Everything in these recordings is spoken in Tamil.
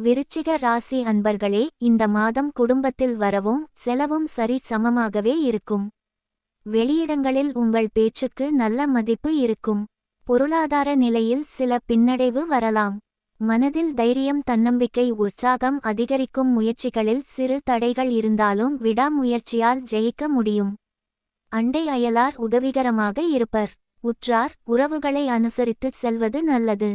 விருச்சிக ராசி அன்பர்களே, இந்த மாதம் குடும்பத்தில் வரவும் செலவும் சரி சமமாகவே இருக்கும். வெளியிடங்களில் உங்கள் பேச்சுக்கு நல்ல மதிப்பு இருக்கும். பொருளாதார நிலையில் சில பின்னடைவு வரலாம். மனதில் தைரியம், தன்னம்பிக்கை, உற்சாகம் அதிகரிக்கும். முயற்சிகளில் சிறு தடைகள் இருந்தாலும் விடாமுயற்சியால் ஜெயிக்க முடியும். அண்டை அயலார் உதவிகரமாக இருப்பர். உற்றார் உறவுகளை அனுசரித்து செல்வது நல்லது.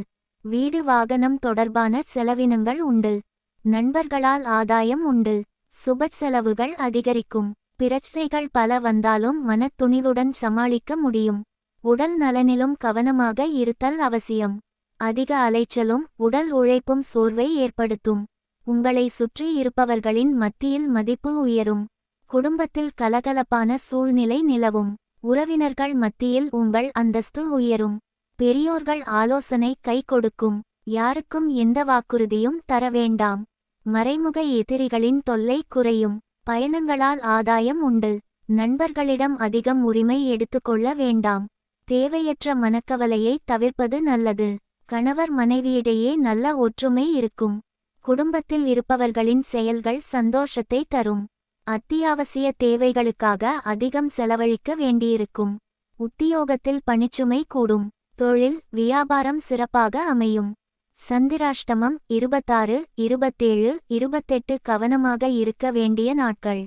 வீடு வாகனம் தொடர்பான செலவினங்கள் உண்டு. நண்பர்களால் ஆதாயம் உண்டு. சுப செலவுகள் அதிகரிக்கும். பிரச்சனைகள் பல வந்தாலும் மனத்துணிவுடன் சமாளிக்க முடியும். உடல் நலனிலும் கவனமாக இருத்தல் அவசியம். அதிக அலைச்சலும் உடல் உழைப்பும் சோர்வை ஏற்படுத்தும். உங்களை சுற்றி இருப்பவர்களின் மத்தியில் மதிப்பு உயரும். குடும்பத்தில் கலகலப்பான சூழ்நிலை நிலவும். உறவினர்கள் மத்தியில் உங்கள் அந்தஸ்து உயரும். பெரியோர்கள் ஆலோசனை கை கொடுக்கும். யாருக்கும் எந்த வாக்குறுதியும் தர வேண்டாம். மறைமுக எதிரிகளின் தொல்லை குறையும். பயணங்களால் ஆதாயம் உண்டு. நண்பர்களிடம் அதிகம் உரிமை எடுத்துக்கொள்ள வேண்டாம். தேவையற்ற மனக்கவலையை தவிர்ப்பது நல்லது. கணவர் மனைவியிடையே நல்ல ஒற்றுமை இருக்கும். குடும்பத்தில் இருப்பவர்களின் செயல்கள் சந்தோஷத்தை தரும். அத்தியாவசிய தேவைகளுக்காக அதிகம் செலவழிக்க வேண்டியிருக்கும். உத்தியோகத்தில் பணிச்சுமை கூடும். தொழில் வியாபாரம் சிறப்பாக அமையும். சந்திராஷ்டமம் 26, 27, 28 கவனமாக இருக்க வேண்டிய நாட்கள்.